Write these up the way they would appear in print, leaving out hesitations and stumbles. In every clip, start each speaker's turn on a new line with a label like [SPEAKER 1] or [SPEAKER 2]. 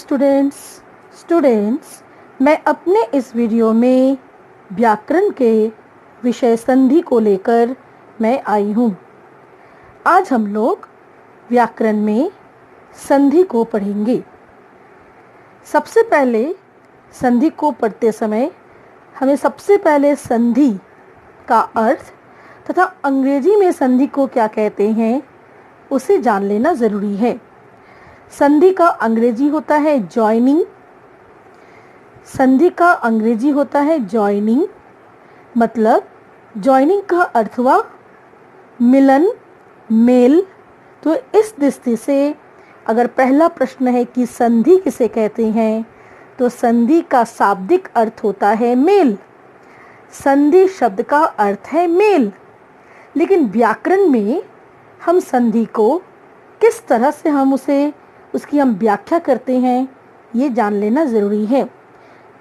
[SPEAKER 1] Students मैं अपने इस वीडियो में व्याकरण के विषय संधि को लेकर मैं आई हूँ। आज हम लोग व्याकरण में संधि को पढ़ेंगे। सबसे पहले संधि को पढ़ते समय हमें सबसे पहले संधि का अर्थ तथा अंग्रेजी में संधि को क्या कहते हैं उसे जान लेना ज़रूरी है। संधि का अंग्रेजी होता है जॉइनिंग। संधि का अंग्रेजी होता है जॉइनिंग, मतलब जॉइनिंग का अर्थ हुआ मिलन, मेल। तो इस दृष्टि से अगर पहला प्रश्न है कि संधि किसे कहते हैं, तो संधि का शाब्दिक अर्थ होता है मेल। संधि शब्द का अर्थ है मेल, लेकिन व्याकरण में हम संधि को किस तरह से उसकी हम व्याख्या करते हैं ये जान लेना ज़रूरी है।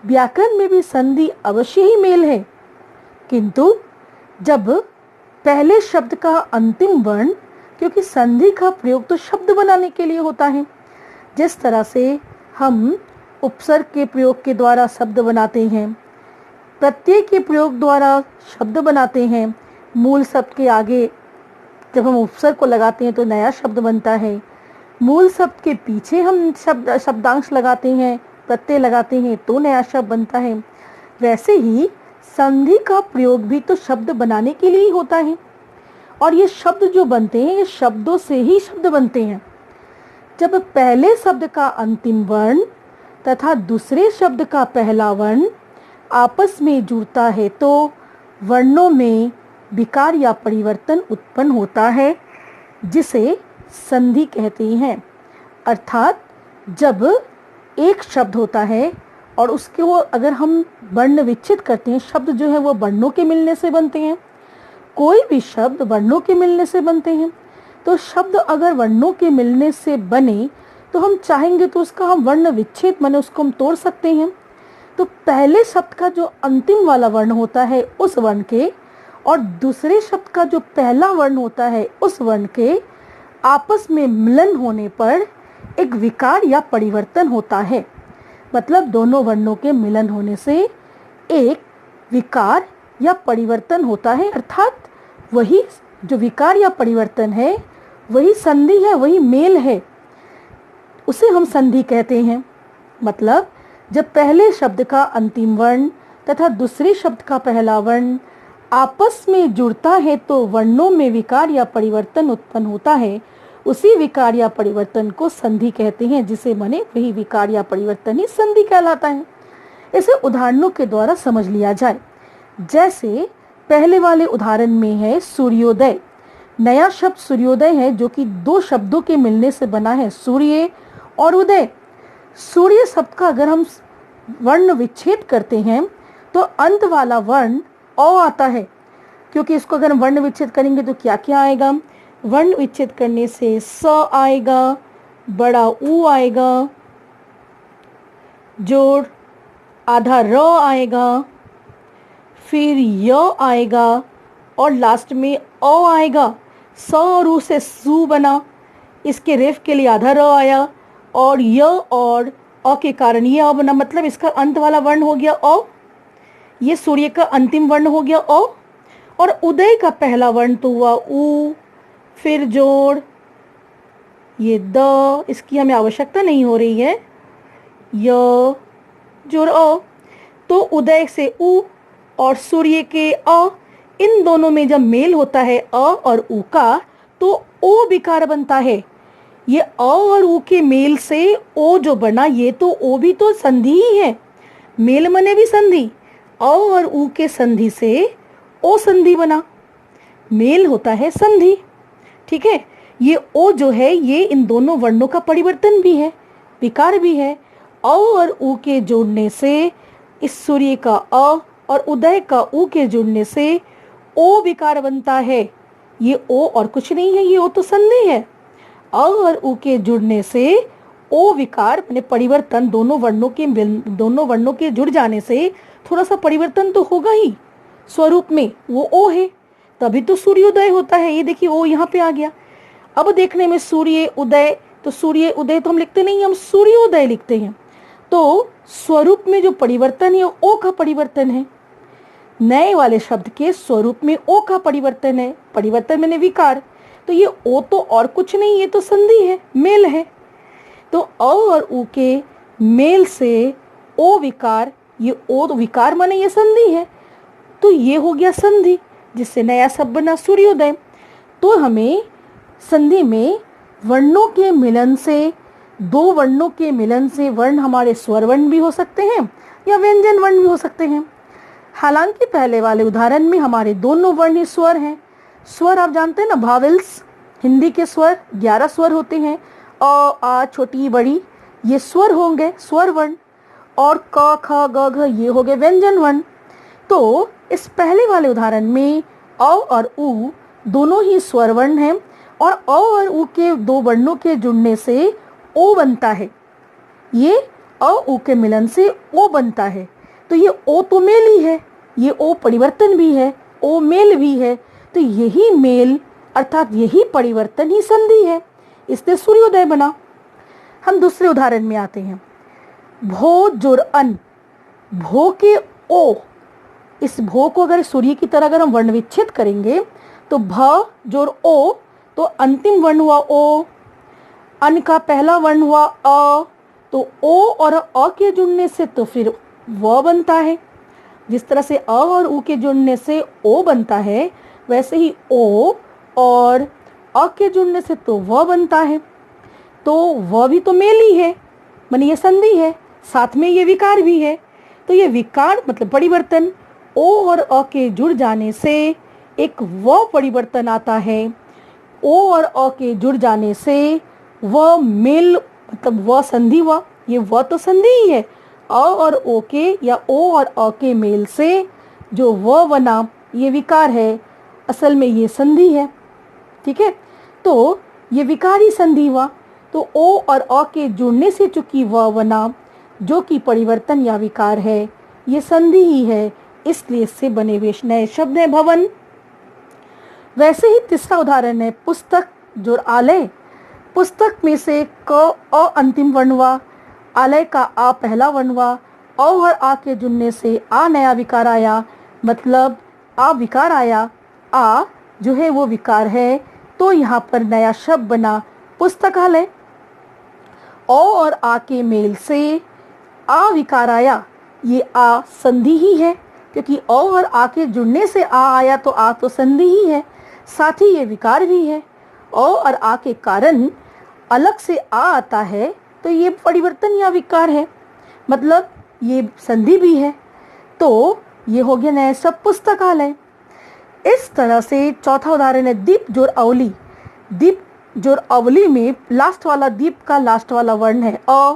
[SPEAKER 1] व्याकरण में भी संधि अवश्य ही मेल है, किंतु जब पहले शब्द का अंतिम वर्ण, क्योंकि संधि का प्रयोग तो शब्द बनाने के लिए होता है। जिस तरह से हम उपसर्ग के प्रयोग के द्वारा शब्द बनाते हैं, प्रत्यय के प्रयोग द्वारा शब्द बनाते हैं, मूल शब्द के आगे जब हम उपसर्ग को लगाते हैं तो नया शब्द बनता है, मूल शब्द के पीछे हम शब्दांश लगाते हैं, प्रत्यय लगाते हैं तो नया शब्द बनता है। वैसे ही संधि का प्रयोग भी तो शब्द बनाने के लिए ही होता है, और ये शब्द जो बनते हैं ये शब्दों से ही शब्द बनते हैं। जब पहले शब्द का अंतिम वर्ण तथा दूसरे शब्द का पहला वर्ण आपस में जुड़ता है तो वर्णों में विकार या परिवर्तन उत्पन्न होता है, जिसे संधि कहते हैं। अर्थात जब एक शब्द होता है और उसके वो अगर हम वर्ण विच्छेद करते हैं, शब्द जो है वो वर्णों के मिलने से बनते हैं, कोई भी शब्द वर्णों के मिलने से बनते हैं। तो शब्द अगर वर्णों के मिलने से बने तो हम चाहेंगे तो उसका हम वर्ण विच्छेद माने उसको हम तोड़ सकते हैं। तो पहले शब्द का जो अंतिम वाला वर्ण होता है उस वर्ण के और दूसरे शब्द का जो पहला वर्ण होता है उस वर्ण के आपस में मिलन होने पर एक विकार या परिवर्तन होता है। मतलब दोनों वर्णों के मिलन होने से एक विकार या परिवर्तन होता है। अर्थात वही जो विकार या परिवर्तन है वही संधि है, वही मेल है, उसे हम संधि कहते हैं। मतलब जब पहले शब्द का अंतिम वर्ण तथा दूसरे शब्द का पहला वर्ण आपस में जुड़ता है तो वर्णों में विकार या परिवर्तन उत्पन्न होता है। उसी विकार या परिवर्तन को संधि कहते हैं, जिसे माने वही विकार या परिवर्तन ही संधि कहलाता है। इसे उदाहरणों के द्वारा समझ लिया जाए। जैसे पहले वाले उदाहरण में है सूर्योदय। नया शब्द सूर्योदय है जो कि दो शब्दों के मिलने से बना है, सूर्य और उदय। सूर्य शब्द का अगर हम वर्ण विच्छेद करते हैं तो अंत वाला वर्ण अ आता है, क्योंकि इसको अगर हम वर्ण विच्छेद करेंगे तो क्या क्या आएगा। वर्ण विच्छेद करने से स आएगा, बड़ा ऊ आएगा, जोड़ आधा र आएगा, फिर य आएगा और लास्ट में अ आएगा। स और ऊ से सु बना, इसके रेफ के लिए आधा र आया और य और अ के कारण ये अ बना। मतलब इसका अंत वाला वर्ण हो गया अ, ये सूर्य का अंतिम वर्ण हो गया अ, और उदय का पहला वर्ण तो हुआ ऊ, फिर जोड़ ये द, इसकी हमें आवश्यकता नहीं हो रही है, य जोड़ अ। तो उदय से ऊ और सूर्य के अ, इन दोनों में जब मेल होता है अ और ऊ का तो ओ विकार बनता है। ये अ और ऊ के मेल से ओ जो बना, ये तो ओ भी तो संधि ही है, मेल मने भी संधि। अ और ऊ के संधि से ओ संधि बना, मेल होता है संधि। ठीक है, ये ओ जो है ये इन दोनों वर्णों का परिवर्तन भी है, विकार भी है। अ और ऊ के जोड़ने से इस सूर्य का अ और उदय का ऊ के जुड़ने से ओ विकार बनता है। ये ओ और कुछ नहीं है, ये ओ तो संधि है। अ और ऊ के जुड़ने से ओ विकार माने परिवर्तन, दोनों वर्णों के जुड़ जाने से थोड़ा सा परिवर्तन तो होगा ही स्वरूप में, वो ओ है, तभी तो सूर्योदय होता है। ये देखिए ओ यहाँ पे आ गया। अब देखने में सूर्य उदय तो सूर्य उदय तो हम लिखते नहीं, हम सूर्योदय लिखते हैं। तो स्वरूप में जो परिवर्तन है ओ का परिवर्तन है। नए वाले शब्द के स्वरूप में ओ का परिवर्तन है, परिवर्तन मैंने विकार। तो ये ओ तो और कुछ नहीं, ये तो संधि है, मेल है। तो अ और उ के मेल से ओ विकार, ये ओ तो विकार माने ये संधि है, तो ये हो गया संधि, जिससे नया शब्द बना सूर्योदय। तो हमें संधि में वर्णों के मिलन से, दो वर्णों के मिलन से, वर्ण हमारे स्वर वर्ण भी हो सकते हैं या व्यंजन वर्ण भी हो सकते हैं। हालांकि पहले वाले उदाहरण में हमारे दोनों वर्ण ही स्वर हैं। स्वर आप जानते हैं ना, भावेल्स, हिंदी के स्वर 11 स्वर होते हैं। अ आ छोटी बड़ी ये स्वर होंगे, स्वर वर्ण। और क ख ग घ ये हो गए व्यंजन वर्ण। तो इस पहले वाले उदाहरण में अ और उ दोनों ही स्वर वर्ण हैं और अ और उ के दो वर्णों के जुड़ने से ओ बनता है। ये अ उ के मिलन से ओ बनता है। तो ये ओ तो मेल ही है, ये ओ परिवर्तन भी है, ओ मेल भी है। तो यही मेल अर्थात यही परिवर्तन ही संधि है, इसलिए सूर्योदय बना। हम दूसरे उदाहरण में आते हैं। भो जोर अन, भो के ओ, इस भो को अगर सूर्य की तरह अगर हम वर्ण विच्छेद करेंगे तो भ जोर ओ, तो अंतिम वर्ण हुआ ओ, अन का पहला वर्ण हुआ अ, तो ओ और अ के जुड़ने से तो फिर व बनता है। जिस तरह से अ और उ के जुड़ने से ओ बनता है, वैसे ही ओ और अ के जुड़ने से तो व बनता है। तो व भी तो मेल ही है, माने ये संधि है, साथ में ये विकार भी है। तो ये विकार मतलब परिवर्तन, ओ और अ के जुड़ जाने से एक व परिवर्तन आता है। ओ और अ के जुड़ जाने से व मेल मतलब व संधि हुआ, ये व तो संधि ही है। अ और ओ के या ओ और अ के मेल से जो व बना ये विकार है, असल में ये संधि है। ठीक है, तो ये विकारी संधि हुआ। तो ओ और अ के जुड़ने से चूंकि व बना, जो कि परिवर्तन या विकार है, ये संधि ही है, इसलिए इससे बने हुए नए शब्द है भवन। वैसे ही तीसरा उदाहरण है पुस्तक जोर आलय। पुस्तक में से क अ अंतिम वर्ण हुआ, आलय का आ पहला वर्ण हुआ। अ और आ के जुड़ने से आ नया विकार आया, मतलब आ विकार आया, आ जो है वो विकार है। तो यहाँ पर नया शब्द बना पुस्तकालय। अ और आ के मेल से आ विकार आया, ये आ संधि ही है, क्योंकि अ और आ के जुड़ने से आ आया तो आ तो संधि ही है, साथ ही ये विकार भी है। अ और आ के कारण अलग से आ आता है तो ये परिवर्तन या विकार है, मतलब ये संधि भी है। तो ये हो गया नया शब्द पुस्तकालय। इस तरह से चौथा उदाहरण है दीप जोर अवली। दीप जोर अवली में लास्ट वाला, दीप का लास्ट वाला वर्ण है अ,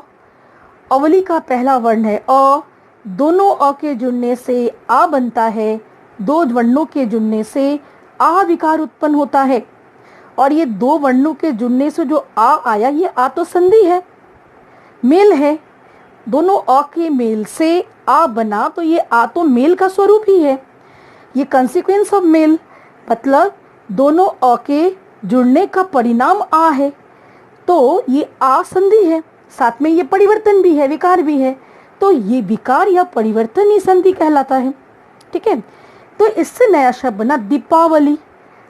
[SPEAKER 1] अवली का पहला वर्ण है अ, दोनों अ के जुड़ने से आ बनता है, दो वर्णों के जुड़ने से आ विकार उत्पन्न होता है। और ये दो वर्णों के जुड़ने से जो आ आया, ये आ तो संधि है, मेल है, दोनों अ के मेल से आ बना, तो ये आ तो मेल का स्वरूप ही है, ये कंसिक्वेंस ऑफ मेल, मतलब दोनों अ के जुड़ने का परिणाम आ है। तो ये आ संधि है, साथ में ये परिवर्तन भी है, विकार भी है। तो ये विकार या परिवर्तन ही संधि कहलाता है। ठीक है, तो इससे नया शब्द बना दीपावली।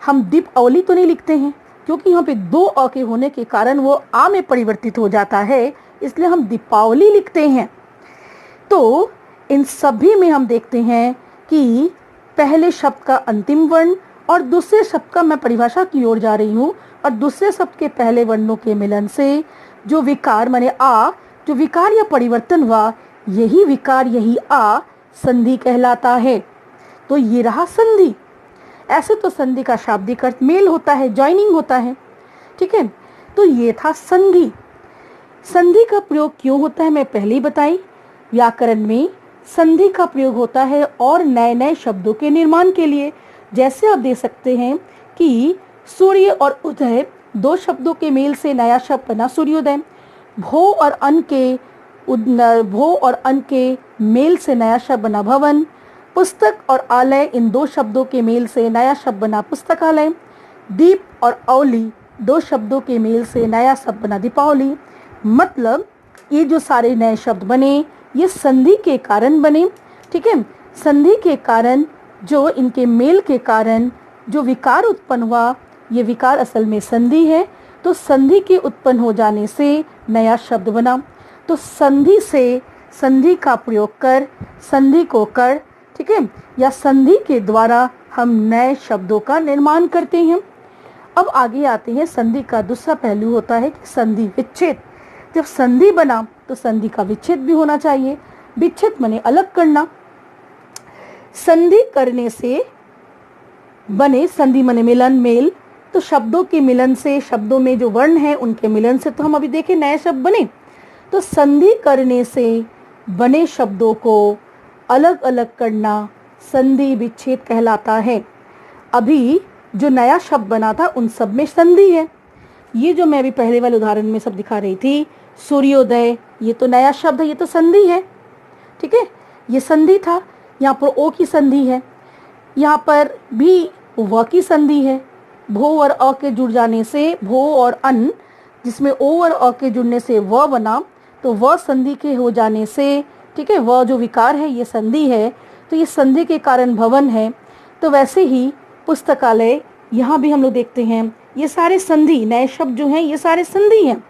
[SPEAKER 1] हम दीपावली तो नहीं लिखते हैं, क्योंकि यहाँ पे दो अ के होने के कारण वो आ में परिवर्तित हो जाता है, इसलिए हम दीपावली लिखते हैं। तो इन सभी में हम देखते हैं कि पहले शब्द का अंतिम वर्ण और दूसरे शब्द का, मैं परिभाषा की ओर जा रही हूँ, और दूसरे शब्द के पहले वर्णों के मिलन से जो विकार माने आ, जो विकार या परिवर्तन हुआ, यही विकार यही आ संधि कहलाता है। तो ये रहा संधि। ऐसे तो संधि का शाब्दिक अर्थ मेल होता है, जॉइनिंग होता है। ठीक है, तो ये था संधि। संधि का प्रयोग क्यों होता है मैं पहले ही बताई। व्याकरण में संधि का प्रयोग होता है और नए नए शब्दों के निर्माण के लिए। जैसे आप देख सकते हैं कि सूर्य और उदय, दो शब्दों के मेल से नया शब्द बना सूर्योदय। भो और अन के मेल से नया शब्द बना भवन। पुस्तक और आलय, इन दो शब्दों के मेल से नया शब्द बना पुस्तकालय। दीप और अवली, दो शब्दों के मेल से नया शब्द बना दीपावली। मतलब ये जो सारे नए शब्द बने ये संधि के कारण बने। ठीक है, संधि के कारण, जो इनके मेल के कारण जो विकार उत्पन्न हुआ, ये विकार असल में संधि है। तो संधि के उत्पन्न हो जाने से नया शब्द बना। तो संधि से, संधि का प्रयोग कर, संधि को कर, ठीक है, या संधि के द्वारा हम नए शब्दों का निर्माण करते हैं। अब आगे आते हैं, संधि का दूसरा पहलू होता है कि संधि विच्छेद। जब संधि बना तो संधि का विच्छेद भी होना चाहिए। विच्छेद माने अलग करना। संधि करने से बने, संधि माने मिलन, मेल, तो शब्दों के मिलन से, शब्दों में जो वर्ण है उनके मिलन से, तो हम अभी देखें नए शब्द बने। तो संधि करने से बने शब्दों को अलग अलग करना संधि विच्छेद कहलाता है। अभी जो नया शब्द बना था उन सब में संधि है। ये जो मैं अभी पहले वाले उदाहरण में सब दिखा रही थी, सूर्योदय, ये तो नया शब्द है, ये तो संधि है। ठीक है, ये संधि था। यहाँ पर ओ की संधि है, यहाँ पर भी व की संधि है। भो और अ के जुड़ जाने से भो और अन, जिसमें ओ और अ के जुड़ने से व बना, तो व संधि के हो जाने से, ठीक है, व जो विकार है ये संधि है, तो ये संधि के कारण भवन है। तो वैसे ही पुस्तकालय, यहाँ भी हम लोग देखते हैं ये सारे संधि, नए शब्द जो हैं ये सारे संधि हैं।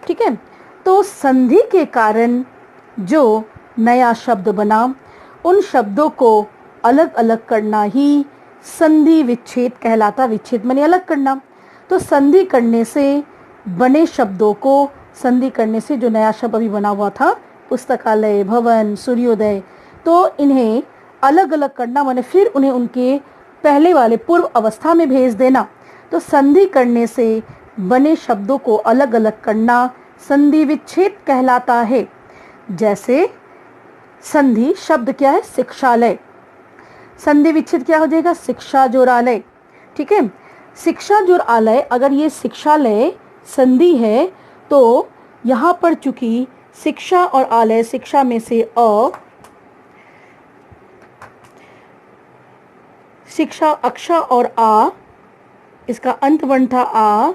[SPEAKER 1] ठीक है, तो संधि के कारण जो नया शब्द बना उन शब्दों को अलग अलग करना ही संधि विच्छेद कहलाता। विच्छेद माने अलग करना। तो संधि करने से बने शब्दों को, संधि करने से जो नया शब्द अभी बना हुआ था, पुस्तकालय, भवन, सूर्योदय, तो इन्हें अलग अलग करना माने फिर उन्हें उनके पहले वाले पूर्व अवस्था में भेज देना। तो संधि करने से बने शब्दों को अलग अलग करना संधि विच्छेद कहलाता है। जैसे संधि शब्द क्या है, शिक्षालय, संधि विच्छेद क्या हो जाएगा, शिक्षा जोरालय। ठीक है, शिक्षा जोरालय, अगर ये शिक्षालय संधि है तो यहाँ पर चूंकि शिक्षा और आलय, शिक्षा में से अ, शिक्षा अक्षा और आ, इसका अंत वर्ण था आ,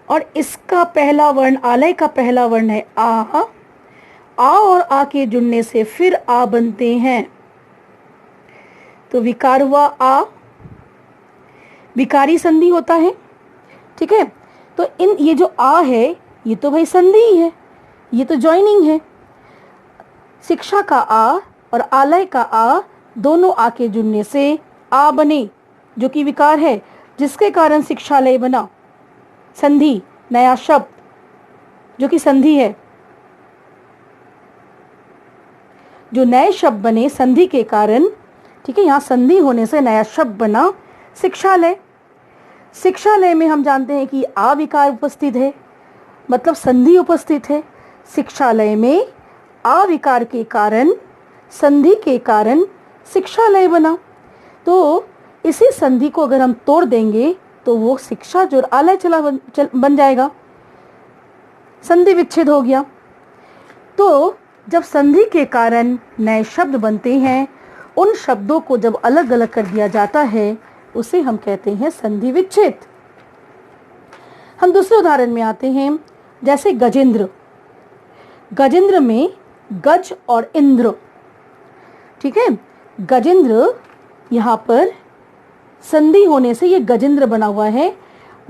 [SPEAKER 1] और इसका पहला वर्ण, आलय का पहला वर्ण है आ और आ के जुड़ने से फिर आ बनते हैं, तो विकार हुआ आ, विकारी संधि होता है। ठीक है, तो इन ये जो आ है ये तो भाई संधि ही है, ये तो जॉइनिंग है। शिक्षा का आ और आलय का आ दोनों आ के जुड़ने से आ बने, जो कि विकार है, जिसके कारण शिक्षालय बना। संधि, नया शब्द जो कि संधि है। जो नए शब्द बने संधि के कारण, ठीक है, यहाँ संधि होने से नया शब्द बना शिक्षालय। शिक्षालय में हम जानते हैं कि आ विकार उपस्थित है, मतलब संधि उपस्थित है। शिक्षालय में आ विकार के कारण, संधि के कारण शिक्षालय बना। तो इसी संधि को अगर हम तोड़ देंगे तो वो शिक्षा जो आलय बन जाएगा, संधि विच्छेद हो गया। तो जब संधि के कारण नए शब्द बनते हैं, उन शब्दों को जब अलग अलग कर दिया जाता है उसे हम कहते हैं संधि विच्छेद। हम दूसरे उदाहरण में आते हैं, जैसे गजेंद्र। गजेंद्र में गज और इंद्र, ठीक है, गजेंद्र यहाँ पर संधि होने से ये गजेंद्र बना हुआ है।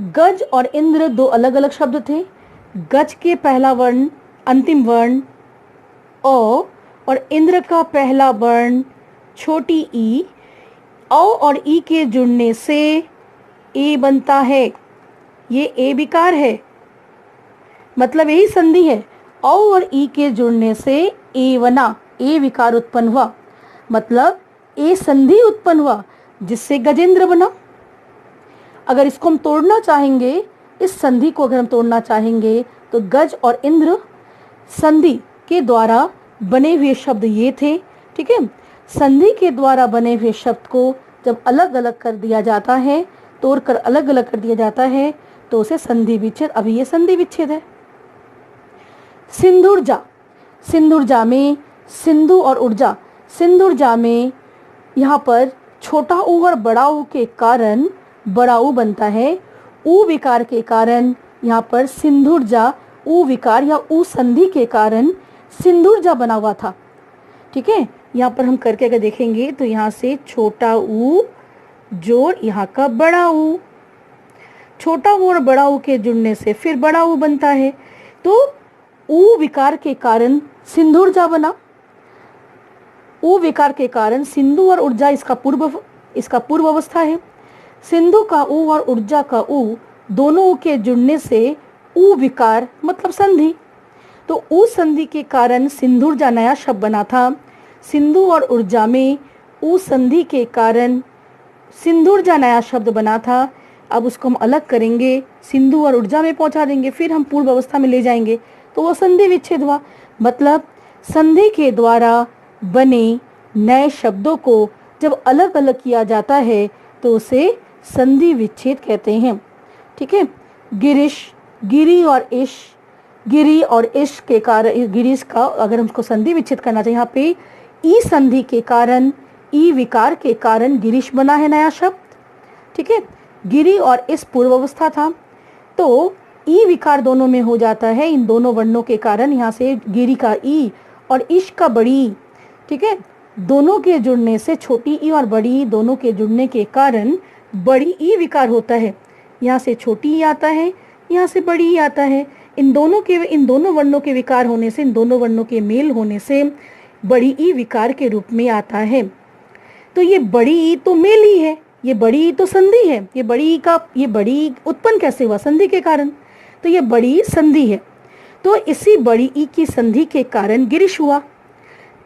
[SPEAKER 1] गज और इंद्र दो अलग अलग शब्द थे। गज के पहला वर्ण अंतिम वर्ण ओ और इंद्र का पहला वर्ण छोटी ई, औ और ई के जुड़ने से ए बनता है। ये ए विकार है, मतलब यही संधि है। औ और ई के जुड़ने से ए बना, ए विकार उत्पन्न हुआ, मतलब ए संधि उत्पन्न हुआ, जिससे गजेंद्र बना। अगर इसको हम तोड़ना चाहेंगे, इस संधि को अगर हम तोड़ना चाहेंगे, तो गज और इंद्र संधि के द्वारा बने हुए शब्द ये थे। ठीक है, संधि के द्वारा बने हुए शब्द को जब अलग अलग कर दिया जाता है, तोड़कर अलग अलग कर दिया जाता है, तो उसे संधि विच्छेद, अभी ये संधि विच्छेद है। सिंधुर्जा, सिंधुर्जा में सिंधु और ऊर्जा, सिंधुर्जा में यहाँ पर छोटा ऊ और बड़ा ऊ के कारण बड़ा ऊ बनता है। ऊ विकार के कारण यहाँ पर सिंधुर्जा, ऊ विकार या ऊ संधि के कारण सिंधुर्जा बना हुआ था। ठीक है, यहाँ पर हम करके अगर देखेंगे तो यहाँ से छोटा ऊ जोड़ यहाँ का बड़ा ऊ, छोटा ऊ और बड़ा ऊ के जुड़ने से फिर बड़ा ऊ बनता है। तो ऊ विकार के कारण सिंधुर्जा बना। ऊ विकार के कारण सिंधु और ऊर्जा इसका पूर्व अवस्था है। सिंधु का ऊ और ऊर्जा का ऊ दोनों ऊ के जुड़ने से ऊ विकार मतलब संधि। तो ऊ संधि के कारण सिंधुर्जा नया शब्द बना था। सिंधु और ऊर्जा में ऊ संधि के कारण सिंधुर्जा नया शब्द बना था। अब उसको हम अलग करेंगे, सिंधु और ऊर्जा में पहुंचा देंगे, फिर हम पूर्व अवस्था में ले जाएंगे तो वो संधि विच्छेद हुआ। मतलब संधि के द्वारा बने नए शब्दों को जब अलग अलग किया जाता है तो उसे संधि विच्छेद कहते हैं। ठीक है, गिरीश, गिरी और इश, गिरी और इश के कारण, गिरीश का अगर हमको संधि विच्छेद करना चाहिए, यहाँ पे ई संधि के कारण, ई विकार के कारण गिरीश बना है नया शब्द। ठीक है, गिरी और इस पूर्व अवस्था था तो ई विकार दोनों में हो जाता है इन दोनों वर्णों के कारण। यहाँ से गिरी का ई और इश का बड़ी ई, ठीक है, दोनों के जुड़ने से छोटी ई और बड़ी ई दोनों के जुड़ने के कारण बड़ी ई विकार होता है। यहाँ से छोटी ई आता है, यहाँ से बड़ी ई आता है। इन दोनों वर्णों के विकार होने से, इन दोनों वर्णों के मेल होने से बड़ी ई विकार के रूप में आता है। तो ये बड़ी ई तो मेल ही है, ये बड़ी ई तो संधि है। ये बड़ी ई उत्पन्न कैसे हुआ? संधि के कारण। तो ये बड़ी ई संधि है। तो इसी बड़ी ई की संधि के कारण गिरीश हुआ।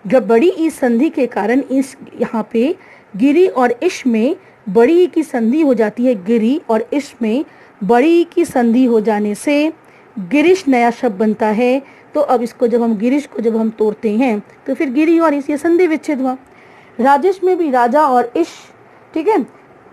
[SPEAKER 1] जब बड़ी ई संधि के कारण इस यहाँ पे गिरी और इश में बड़ी ई की संधि हो जाती है, गिरी और इश में बड़ी ई की संधि हो जाने से गिरीश नया शब्द बनता है। तो अब इसको जब हम गिरीश को जब हम तोड़ते हैं तो फिर गिरी और इस ये संधि विच्छेद हुआ। राजेश में भी राजा और इश, ठीक है,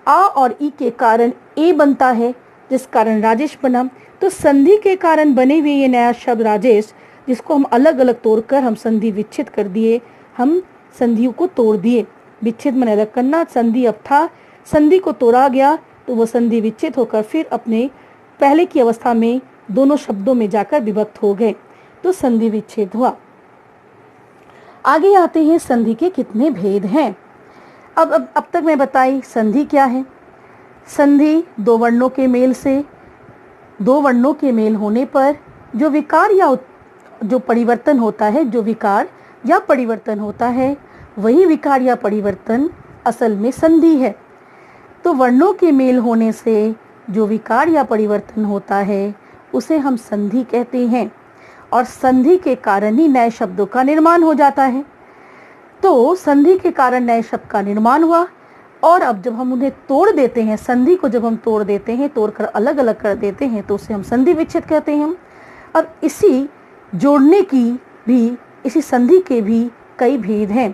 [SPEAKER 1] आ और ई के कारण ए बनता है जिस कारण राजेश बना। तो संधि के कारण बने हुए ये नया शब्द राजेश, जिसको हम अलग अलग तोड़कर हम संधि विच्छेद कर दिए, हम संधियों को तोड़ दिए। विच्छेद में अलग करना, संधि अब था, संधि को तोड़ा गया तो वो संधि विच्छेद होकर फिर अपने पहले की अवस्था में दोनों शब्दों में जाकर विभक्त हो गए, तो संधि विच्छेद हुआ। आगे आते हैं संधि के कितने भेद हैं। अब तक मैं बताई संधि क्या है। संधि दो वर्णों के मेल से, दो वर्णों के मेल होने पर जो विकार या जो परिवर्तन होता है, जो विकार या परिवर्तन होता है, वही विकार या परिवर्तन असल में संधि है। तो वर्णों के मेल होने से जो विकार या परिवर्तन होता है उसे हम संधि कहते हैं, और संधि के कारण ही नए शब्दों का निर्माण हो जाता है। तो संधि के कारण नए शब्द का निर्माण हुआ, और अब जब हम उन्हें तोड़ देते हैं, संधि को जब हम तोड़ देते हैं, तोड़कर अलग अलग कर देते हैं, तो उसे हम संधि विच्छेद कहते हैं। अब इसी जोड़ने की भी, इसी संधि के भी कई भेद हैं।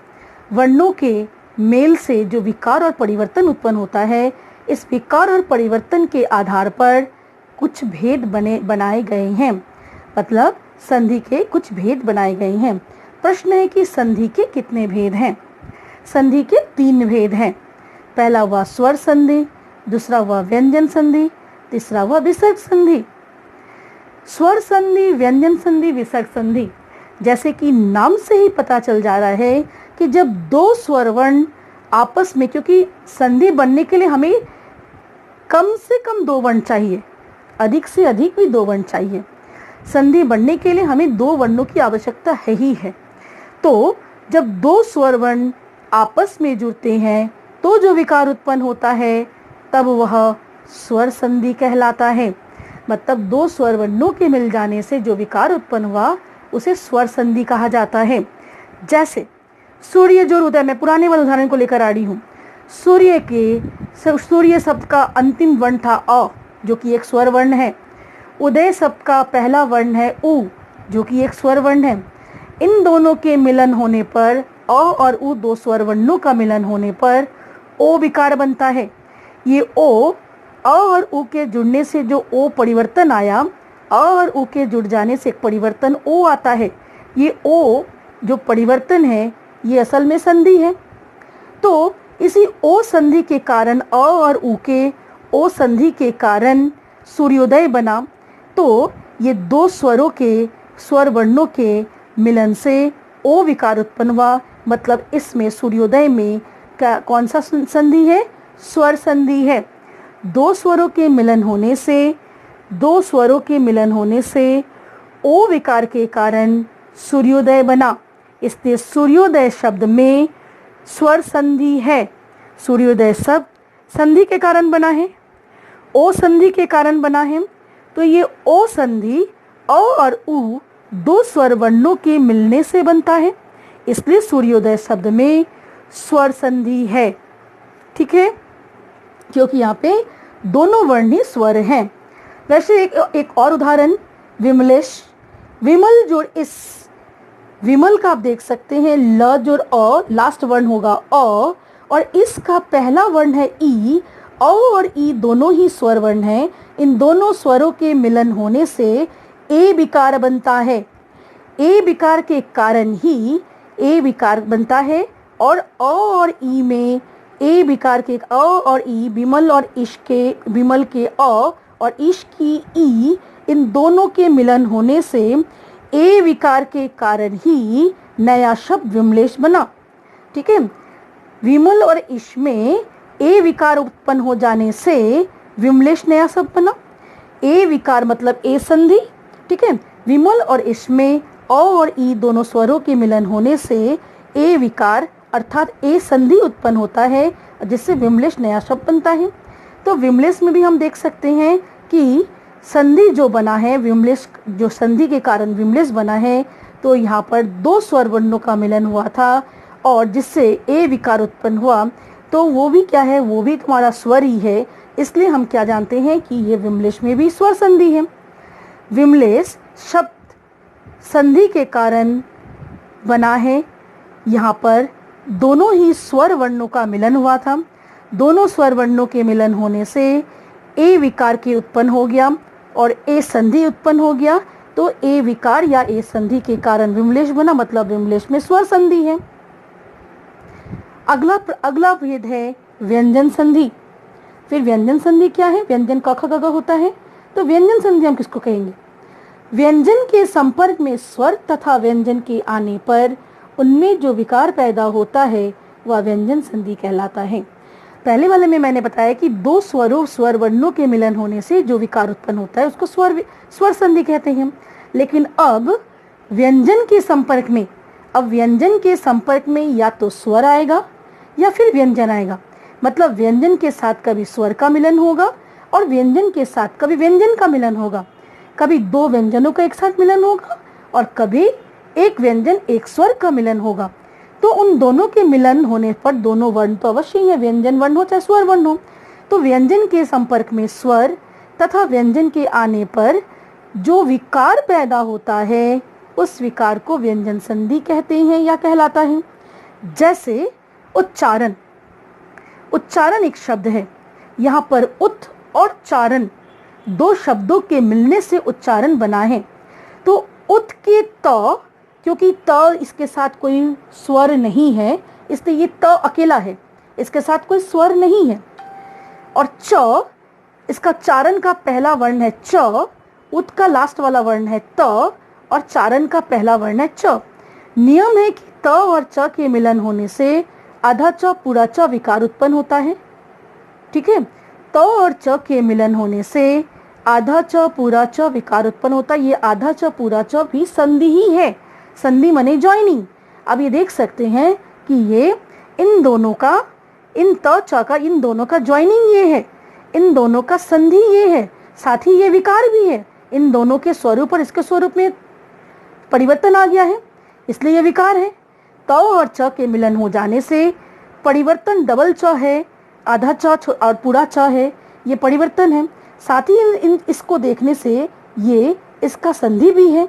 [SPEAKER 1] वर्णों के मेल से जो विकार और परिवर्तन उत्पन्न होता है, इस विकार और परिवर्तन के आधार पर कुछ भेद बनाए गए हैं। मतलब संधि के कुछ भेद बनाए गए हैं। प्रश्न है कि संधि के कितने भेद हैं। संधि के 3 भेद हैं। पहला हुआ स्वर संधि, दूसरा हुआ व्यंजन संधि, तीसरा हुआ विसर्ग संधि। स्वर संधि, व्यंजन संधि, विसर्ग संधि, जैसे कि नाम से ही पता चल जा रहा है कि जब दो स्वर वर्ण आपस में, क्योंकि संधि बनने के लिए हमें कम से कम 2 वर्ण चाहिए, अधिक से अधिक भी 2 वर्ण चाहिए। संधि बनने के लिए हमें 2 वर्णों की आवश्यकता है ही है। तो जब 2 स्वर वर्ण आपस में जुड़ते हैं तो जो विकार उत्पन्न होता है तब वह स्वर संधि कहलाता है। मतलब 2 स्वर वर्णों के मिल जाने से जो विकार उत्पन्न हुआ उसे स्वर संधि कहा जाता है। जैसे सूर्य जो उदय, मैं पुराने वाले उदाहरण को लेकर आ रही हूँ। सूर्य शब्द का अंतिम वर्ण था अ, जो कि एक स्वर वर्ण है। उदय शब्द का पहला वर्ण है उ, जो कि एक स्वर वर्ण है। इन दोनों के मिलन होने पर, अ और उ 2 स्वर वर्णों का मिलन होने पर ओ विकार बनता है। ये ओ, अ और उ के जुड़ने से जो ओ परिवर्तन आया, अ और उ के जुड़ जाने से एक परिवर्तन ओ आता है। ये ओ जो परिवर्तन है ये असल में संधि है। तो इसी ओ संधि के कारण अ और उ के ओ संधि के कारण सूर्योदय बना। तो ये दो स्वरों के स्वर वर्णों के मिलन से ओ विकार उत्पन्न हुआ। मतलब इसमें सूर्योदय में क्या कौन सा संधि है? स्वर संधि है। दो स्वरों के मिलन होने से ओ विकार के कारण सूर्योदय बना। इसलिए सूर्योदय शब्द में स्वर संधि है। सूर्योदय शब्द संधि के कारण बना है, ओ संधि के कारण बना है। तो ये ओ संधि अ और उ दो स्वर वर्णों के मिलने से बनता है, इसलिए सूर्योदय शब्द में स्वर संधि है। ठीक है, क्योंकि यहाँ पे दोनों वर्ण ही स्वर हैं। वैसे एक और उदाहरण विमलेश। विमल जोड़ इस, विमल का आप देख सकते हैं ल जोड़ अ, लास्ट वर्ण होगा अ, और इसका पहला वर्ण है ई। अ और ई दोनों ही स्वर वर्ण हैं। इन दोनों स्वरों के मिलन होने से ए विकार बनता है। ए विकार के कारण ही ए विकार बनता है। और अ और ई में ए विकार के अ और ई, विमल और इश के, विमल के अ और इश की ई, इन दोनों के मिलन होने से ए विकार के कारण ही नया शब्द विमलेश बना। ठीक है, विमल और इश में ए विकार उत्पन्न हो जाने से विमलेश नया शब्द बना। ए विकार मतलब ए संधि। ठीक है, विमल और इश में अ और ई दोनों स्वरों के मिलन होने से ए विकार अर्थात ए संधि उत्पन्न होता है, जिससे विमलेश नया शब्द बनता है। तो विमलेश में भी हम देख सकते हैं कि संधि जो बना है, विमलेश जो संधि के कारण विमलेश बना है, तो यहाँ पर दो स्वर वर्णों का मिलन हुआ था और जिससे ए विकार उत्पन्न हुआ। तो वो भी क्या है? वो भी तुम्हारा स्वर ही है। इसलिए हम क्या जानते हैं कि ये विमलेश में भी स्वर संधि है। विमलेश शब्द संधि के कारण बना है। यहाँ पर दोनों ही स्वर वर्णों का मिलन हुआ था। दोनों स्वर वर्णों के मिलन होने से ए विकार के उत्पन्न हो गया और ए संधि उत्पन्न हो गया। तो ए विकार या ए संधि के कारण विमलेश बना, मतलब विमलेश में स्वर संधि है। अगला भेद है व्यंजन संधि। फिर व्यंजन संधि क्या है? व्यंजन क ख ग घ होता है, तो व्यंजन संधि हम किसको कहेंगे? व्यंजन के संपर्क में स्वर तथा व्यंजन के आने पर उनमें जो विकार पैदा होता है वह व्यंजन संधि कहलाता है। पहले वाले में मैंने बताया कि दो स्वर वर्णों के मिलन होने से जो विकार उत्पन्न होता है उसको स्वर संधि कहते हैं। लेकिन अब व्यंजन के संपर्क में या तो स्वर आएगा या फिर व्यंजन आएगा। मतलब व्यंजन के साथ कभी स्वर का मिलन होगा और व्यंजन के साथ कभी व्यंजन का मिलन होगा। कभी दो व्यंजनों का एक साथ मिलन होगा और कभी एक व्यंजन एक स्वर का मिलन होगा। तो उन दोनों के मिलन होने पर दोनों वर्ण तो अवश्य ही है, व्यंजन वर्ण हो चाहे स्वर वर्ण हो। तो व्यंजन के संपर्क में स्वर तथा व्यंजन के आने पर जो विकार पैदा होता है उस विकार को व्यंजन संधि कहते हैं या कहलाता है। जैसे उच्चारण। उच्चारण एक शब्द है। यहाँ पर उत और चारण दो शब्दों के मिलने से उच्चारण बना है। तो उत के त, क्योंकि त इसके साथ कोई स्वर नहीं है इसलिए ये त अकेला है, इसके साथ कोई स्वर नहीं है। और च इसका चारण का पहला वर्ण है च, उत का लास्ट वाला वर्ण है त और चारण का पहला वर्ण है च। नियम है कि त और च के मिलन होने से आधा च पूरा च विकार उत्पन्न होता है। ठीक है, त और च के मिलन होने से आधा च पूरा च विकार उत्पन्न होता है। ये आधा च पूरा च भी संधि ही है। संधि माने ज्वाइनिंग। अब ये देख सकते हैं कि ये इन दोनों का, इन त च का इन दोनों का ज्वाइनिंग ये है, इन दोनों का संधि ये है, साथ ही ये विकार भी है। इन दोनों के स्वरूप और इसके स्वरूप में परिवर्तन आ गया है, इसलिए ये विकार है। त और च के मिलन हो जाने से परिवर्तन डबल च है, आधा च और पूरा च है, ये परिवर्तन है। साथ ही इसको देखने से ये इसका संधि भी है।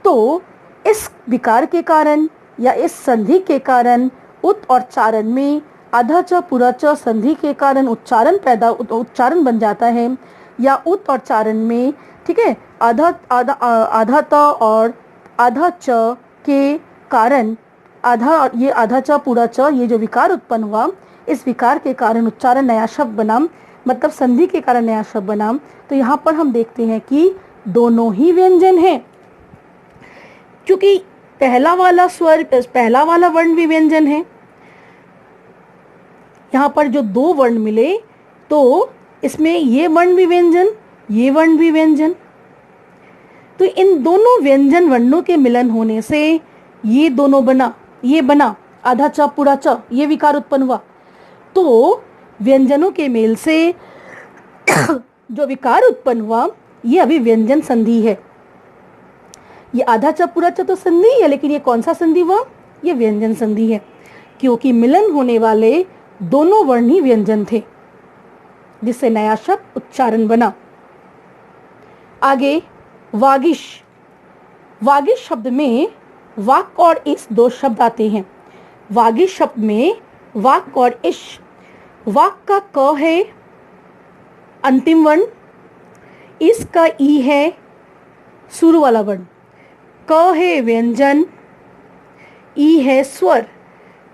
[SPEAKER 1] तो इस विकार के कारण या इस संधि के कारण उत और चारण में आधा च पूरा च संधि के कारण उच्चारण बन जाता है। या उत और चारण में, ठीक है, आधा त और आधा च के कारण आधा च पूरा च ये जो विकार उत्पन्न हुआ इस विकार के कारण उच्चारण नया शब्द बना, मतलब संधि के कारण नया शब्द बना। तो यहाँ पर हम देखते हैं कि दोनों ही व्यंजन हैं, क्योंकि पहला वाला वर्ण भी व्यंजन है। यहाँ पर जो दो वर्ण मिले तो इसमें ये वर्ण भी व्यंजन, ये वर्ण भी व्यंजन। तो इन दोनों व्यंजन वर्णों के मिलन होने से ये दोनों बना, ये बना आधा च पूरा च, ये विकार उत्पन्न हुआ। तो व्यंजनों के मेल से जो विकार उत्पन्न हुआ ये अभी व्यंजन संधि है। ये आधा च पूरा च तो संधि है, लेकिन ये कौन सा संधि हुआ? ये व्यंजन संधि है, क्योंकि मिलन होने वाले दोनों वर्ण ही व्यंजन थे, जिससे नया शब्द उच्चारण बना। आगे वागिश। वागिश शब्द में वाक और इस दो शब्द आते हैं। वागिश शब्द में वाक और इश। वाक का क है अंतिम वर्ण, इस का ई है शुरू वाला वर्ण, क है व्यंजन, ई है स्वर।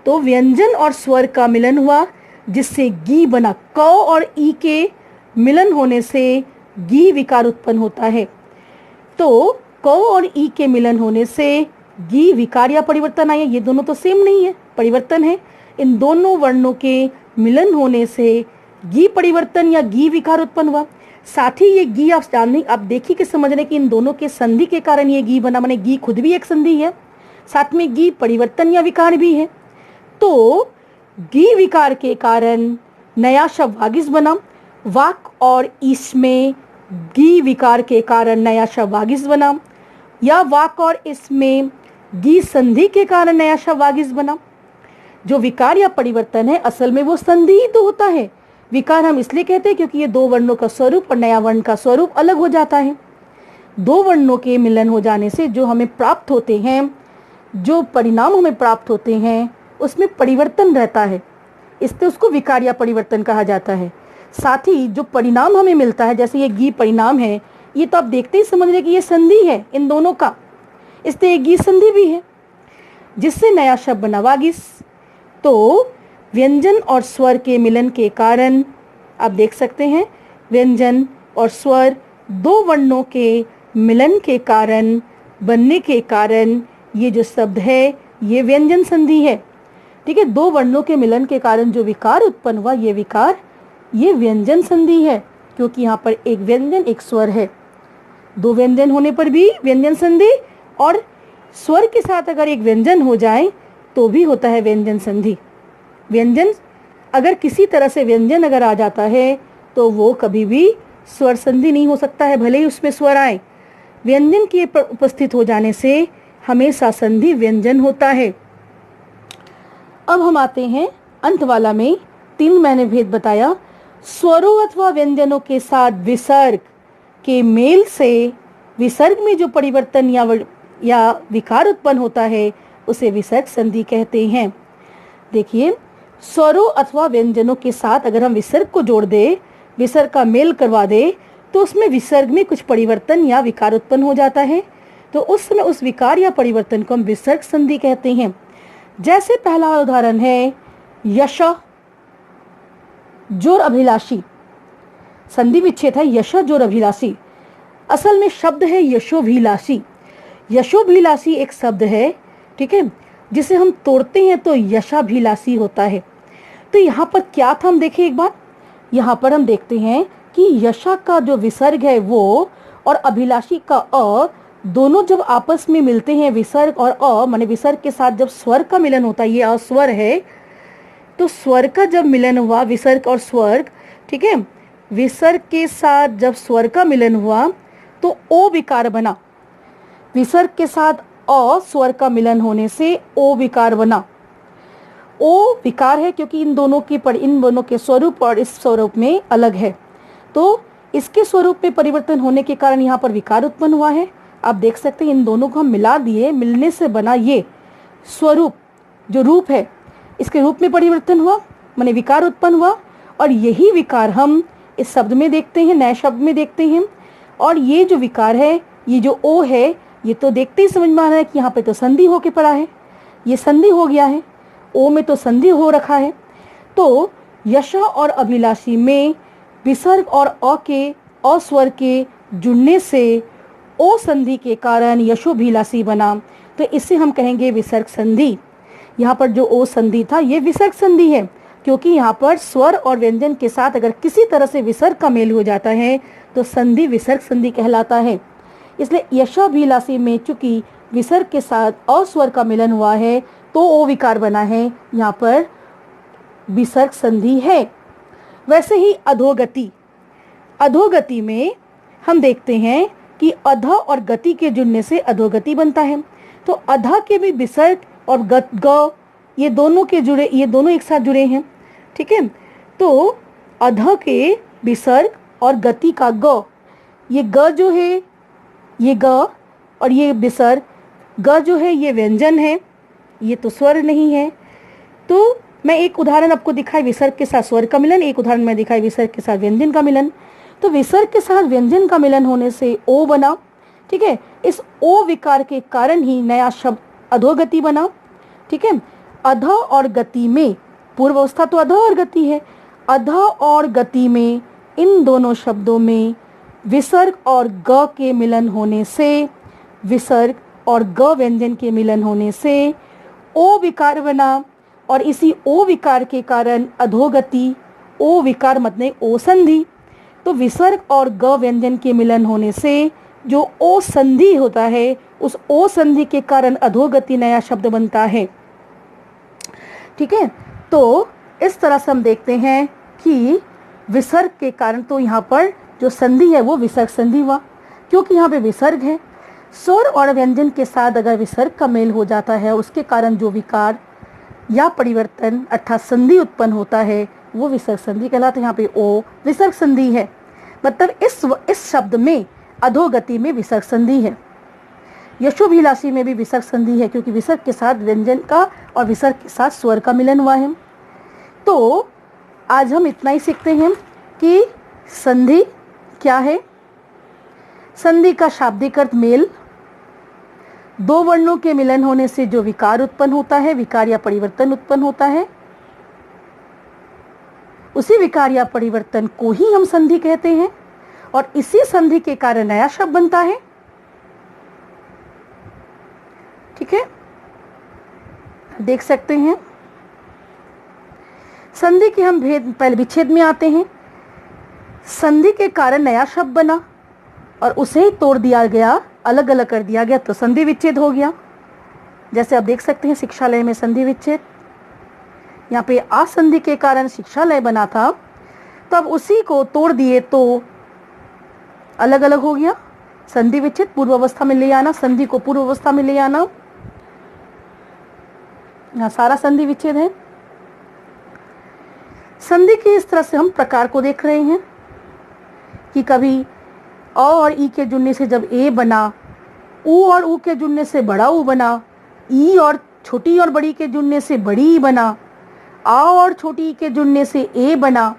[SPEAKER 1] तो व्यंजन और स्वर का मिलन हुआ जिससे गी बना। क और ई के मिलन होने से गी विकार उत्पन्न होता है। तो क और ई के मिलन होने से गी विकार या परिवर्तन आया। ये दोनों तो सेम नहीं है, परिवर्तन है। इन दोनों वर्णों के मिलन होने से गी परिवर्तन या गी विकार उत्पन्न हुआ। साथ ही ये गी आप देखिए कि समझ रहे कि इन दोनों के संधि के कारण ये गी बना, माने गी खुद भी एक संधि है, साथ में गी परिवर्तन या विकार भी है। तो गी विकार के कारण नया शब्द वागिश बना। वाक और इस में गी विकार के कारण नया शब्द वागिश बना, या वाक और इसमें गी संधि के कारण नया शब्द वागिश बना। जो विकार या परिवर्तन है असल में वो संधि ही तो होता है। विकार हम इसलिए कहते हैं क्योंकि ये दो वर्णों का स्वरूप और नया वर्ण का स्वरूप अलग हो जाता है। दो वर्णों के मिलन हो जाने से जो हमें प्राप्त होते हैं, जो परिणाम हमें प्राप्त होते हैं, उसमें परिवर्तन रहता है, इसलिए उसको विकार या परिवर्तन कहा जाता है। साथ ही जो परिणाम हमें मिलता है, जैसे ये गी परिणाम है, ये तो आप देखते ही समझ रहे कि ये संधि है इन दोनों का, इसलिए गी संधि भी है, जिससे नया शब्द बना वागिश। तो व्यंजन और स्वर के मिलन के कारण आप देख सकते हैं, व्यंजन और स्वर दो वर्णों के मिलन के कारण बनने के कारण ये जो शब्द है ये व्यंजन संधि है। ठीक है, दो वर्णों के मिलन के कारण जो विकार उत्पन्न हुआ ये विकार ये व्यंजन संधि है, क्योंकि यहाँ पर एक व्यंजन एक स्वर है। दो व्यंजन होने पर भी व्यंजन संधि, और स्वर के साथ अगर एक व्यंजन हो जाए तो भी होता है व्यंजन संधि। व्यंजन अगर किसी तरह से व्यंजन अगर आ जाता है तो वो कभी भी स्वर संधि नहीं हो सकता है, भले ही उसमें स्वर आए। व्यंजन के उपस्थित हो जाने से हमेशा संधि व्यंजन होता है। अब हम आते हैं अंत वाला में, तीन मैंने भेद बताया। स्वरों अथवा व्यंजनों के साथ विसर्ग के मेल से विसर्ग में जो परिवर्तन या विकार उत्पन्न होता है उसे विसर्ग संधि कहते हैं। देखिए, स्वरों अथवा व्यंजनों के साथ अगर हम विसर्ग को जोड़ दे, विसर्ग का मेल करवा दे, तो उसमें विसर्ग में कुछ परिवर्तन या विकार उत्पन्न हो जाता है। तो उस समय उस विकार या परिवर्तन को हम विसर्ग संधि कहते हैं। जैसे पहला उदाहरण है यश जोर अभिलाषी, संधि विच्छेद है यश जोर अभिलाषी। असल में शब्द है यशोभिलाषी। यशोभिलाषी एक शब्द है, ठीक है, जिसे हम तोड़ते हैं तो यशाभिलाषी होता है। तो यहाँ पर क्या था हम देखें एक बार। यहाँ पर हम देखते हैं कि यशा का जो विसर्ग है वो और अभिलाषी का अ दोनों जब आपस में मिलते हैं, विसर्ग और अ माने विसर्ग के साथ जब स्वर का मिलन होता है, ये अस्वर है, तो स्वर का जब मिलन हुआ विसर्ग और स्वर्ग, ठीक है, विसर्ग के साथ जब स्वर का मिलन हुआ तो ओ विकार बना। विसर्ग के साथ अ स्वर का मिलन होने से ओ विकार बना। ओ विकार है क्योंकि इन दोनों के स्वरूप और इस स्वरूप में अलग है, तो इसके स्वरूप में परिवर्तन होने के कारण यहाँ पर विकार उत्पन्न हुआ है। आप देख सकते हैं इन दोनों को हम मिला दिए, मिलने से बना ये स्वरूप जो रूप है, इसके रूप में परिवर्तन हुआ माने विकार उत्पन्न हुआ। और यही विकार हम इस शब्द में देखते हैं, नए शब्द में देखते हैं। और ये जो विकार है, ये जो ओ है, ये तो देखते ही समझ में आ रहा है कि यहाँ पे तो संधि होके पड़ा है, ये संधि हो गया है, ओ में तो संधि हो रखा है। तो यश और अभिलाषी में विसर्ग और अ के अ स्वर के जुड़ने से ओ संधि के कारण यशोभिलाषी बना, तो इसे हम कहेंगे विसर्ग संधि। यहाँ पर जो ओ संधि था ये विसर्ग संधि है, क्योंकि यहाँ पर स्वर और व्यंजन के साथ अगर किसी तरह से विसर्ग का मेल हो जाता है तो संधि विसर्ग संधि कहलाता है। इसलिए यशाभिलाषी में चूंकि विसर्ग के साथ अ स्वर का मिलन हुआ है तो ओ विकार बना है, यहाँ पर विसर्ग संधि है। वैसे ही अधोगति, अधोगति में हम देखते हैं कि अध और गति के जुड़ने से अधोगति बनता है। तो अधा के भी विसर्ग और ग ये दोनों के जुड़े, ये दोनों एक साथ जुड़े हैं, ठीक है। तो अध के विसर्ग और गति का ग, ये ग जो है ये ग और ये विसर्ग, ग जो है ये व्यंजन है, ये तो स्वर नहीं है। तो मैं एक उदाहरण आपको दिखाई विसर्ग के साथ स्वर का मिलन, एक उदाहरण मैं दिखाई विसर्ग के साथ व्यंजन का मिलन। तो विसर्ग के साथ व्यंजन का मिलन होने से ओ बना, ठीक है। इस ओ विकार के कारण ही नया शब्द अधोगति बना, ठीक है। अध और गति में, पूर्व अवस्था तो अध और गति है, अध और गति में इन दोनों शब्दों में विसर्ग और ग के मिलन होने से, विसर्ग और ग व्यंजन के मिलन होने से ओ विकार बना, और इसी ओ विकार के कारण अधोगति, ओ विकार मतलब ओ संधि। तो विसर्ग और ग व्यंजन के मिलन होने से जो ओ संधि होता है, उस ओ संधि के कारण अधोगति नया शब्द बनता है, ठीक है। तो इस तरह से हम देखते हैं कि विसर्ग के कारण, तो यहाँ पर जो संधि है वो विसर्ग संधि हुआ, क्योंकि यहाँ पे विसर्ग है। स्वर और व्यंजन के साथ अगर विसर्ग का मेल हो जाता है, उसके कारण जो विकार या परिवर्तन अर्थात संधि उत्पन्न होता है वो विसर्ग संधि कहलाता है। यहाँ पे ओ विसर्ग संधि है, मतलब इस शब्द में अधोगति में विसर्ग संधि है। यशोभिलाषी में भी विसर्ग संधि है, क्योंकि विसर्ग के साथ व्यंजन का और विसर्ग के साथ स्वर का मिलन हुआ है। तो आज हम इतना ही सीखते हैं कि संधि क्या है। संधि का शाब्दिक अर्थ मेल, दो वर्णों के मिलन होने से जो विकार उत्पन्न होता है, विकार या परिवर्तन उत्पन्न होता है, उसी विकार या परिवर्तन को ही हम संधि कहते हैं, और इसी संधि के कारण नया शब्द बनता है, ठीक है। देख सकते हैं संधि के हम भेद, पहले विच्छेद में आते हैं। संधि के कारण नया शब्द बना और उसे ही तोड़ दिया गया, अलग अलग कर दिया गया, तो संधि विच्छेद हो गया। जैसे आप देख सकते हैं शिक्षालय में संधि विच्छेद, यहाँ पे असंधि के कारण शिक्षालय बना था, तो अब उसी को तोड़ दिए तो अलग अलग हो गया। संधि विच्छेद, पूर्व अवस्था में ले आना, संधि को पूर्व अवस्था में ले आना, यहाँ सारा संधि विच्छेद है। संधि के इस तरह से हम प्रकार को देख रहे हैं कि कभी अ और ई के जुड़ने से जब ए बना, ऊ और ऊ के जुड़ने से बड़ा ऊ बना, ई और छोटी और बड़ी के जुड़ने से बड़ी ई बना, आ और छोटी ई के जुड़ने से ए बना,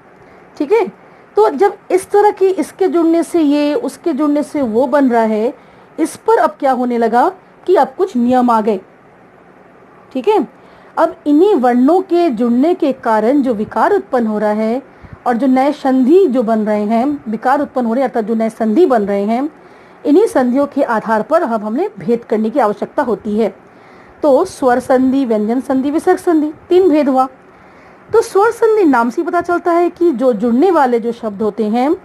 [SPEAKER 1] ठीक है। तो जब इस तरह की इसके जुड़ने से ये, उसके जुड़ने से वो बन रहा है, इस पर अब क्या होने लगा कि अब कुछ नियम आ गए, ठीक है। अब इन्हीं वर्णों के जुड़ने के कारण जो विकार उत्पन्न हो रहा है और जो नए संधि जो बन रहे हैं, विकार उत्पन्न हो रहे हैं अर्थात जो नए संधि बन रहे हैं, इन्हीं संधियों के आधार पर अब हमने भेद करने की आवश्यकता होती है। तो स्वर संधि, व्यंजन संधि, विसर्ग संधि, तीन भेद हुआ। तो स्वर संधि नाम से पता चलता है कि जो जुड़ने वाले जो शब्द होते हैं,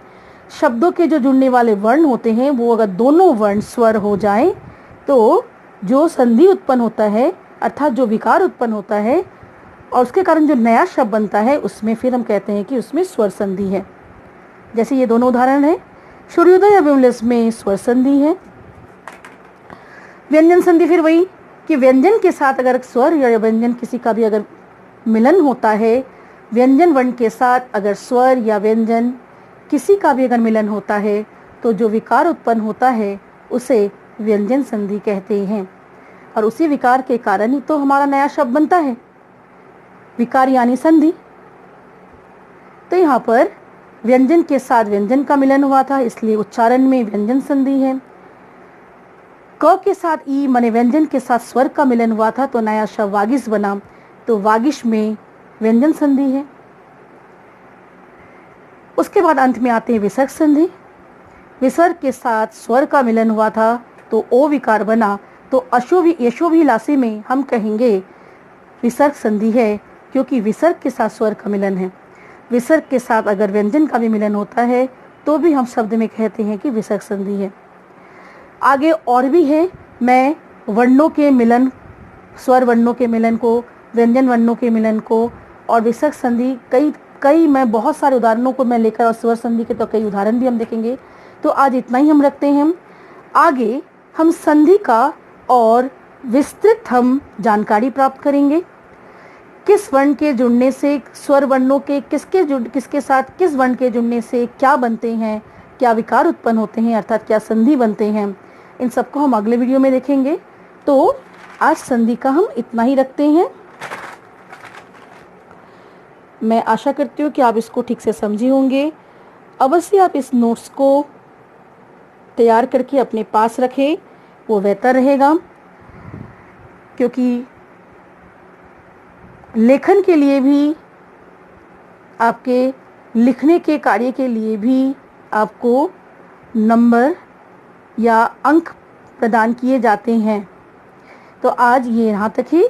[SPEAKER 1] शब्दों के जो जुड़ने वाले वर्ण होते हैं, वो अगर दोनों वर्ण स्वर हो जाएं तो जो संधि उत्पन्न होता है अर्थात जो विकार उत्पन्न होता है और उसके कारण जो नया शब्द बनता है, उसमें फिर हम कहते हैं कि उसमें स्वर संधि है। जैसे ये दोनों उदाहरण है, सूर्योदय अभिमलेस में स्वर संधि है। व्यंजन संधि फिर वही कि व्यंजन के साथ अगर स्वर या व्यंजन किसी का भी अगर मिलन होता है, व्यंजन वर्ण के साथ अगर स्वर या व्यंजन किसी का भी अगर मिलन होता है, तो जो विकार उत्पन्न होता है उसे व्यंजन संधि कहते हैं। और उसी विकार के कारण ही तो हमारा नया शब्द बनता है, विकार यानी संधि। तो यहाँ पर व्यंजन के साथ व्यंजन का मिलन हुआ था, इसलिए उच्चारण में व्यंजन संधि है। क के साथ ई माने व्यंजन के साथ स्वर का मिलन हुआ था, तो नया शब्द वागिश बना, तो वागिश में व्यंजन संधि है। उसके बाद अंत में आते हैं विसर्ग संधि। विसर्ग के साथ स्वर का मिलन हुआ था तो ओ विकार बना, तो अशोभी यशोभिलाषी में हम कहेंगे विसर्ग संधि है, क्योंकि विसर्ग के साथ स्वर का मिलन है। विसर्ग के साथ अगर व्यंजन का भी मिलन होता है तो भी हम शब्द में कहते हैं कि विसर्ग संधि है। आगे और भी है, मैं वर्णों के मिलन, स्वर वर्णों के मिलन को, व्यंजन वर्णों के मिलन को और विसर्ग संधि कई मैं बहुत सारे उदाहरणों को मैं लेकर, और स्वर संधि के तो कई उदाहरण भी हम देखेंगे। तो आज इतना ही हम रखते हैं। आगे हम संधि का और विस्तृत हम जानकारी प्राप्त करेंगे। किस वर्ण के जुड़ने से, स्वर वर्णों के किसके साथ किस वर्ण के जुड़ने से क्या बनते हैं, क्या विकार उत्पन्न होते हैं, अर्थात क्या संधि बनते हैं, इन सबको हम अगले वीडियो में देखेंगे। तो आज संधि का हम इतना ही रखते हैं। मैं आशा करती हूँ कि आप इसको ठीक से समझे होंगे। अवश्य आप इस नोट्स को तैयार करके अपने पास रखें, वो बेहतर रहेगा, क्योंकि लेखन के लिए भी, आपके लिखने के कार्य के लिए भी आपको नंबर या अंक प्रदान किए जाते हैं। तो आज ये यहाँ तक ही।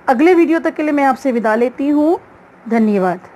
[SPEAKER 1] अगले वीडियो तक के लिए मैं आपसे विदा लेती हूँ। धन्यवाद।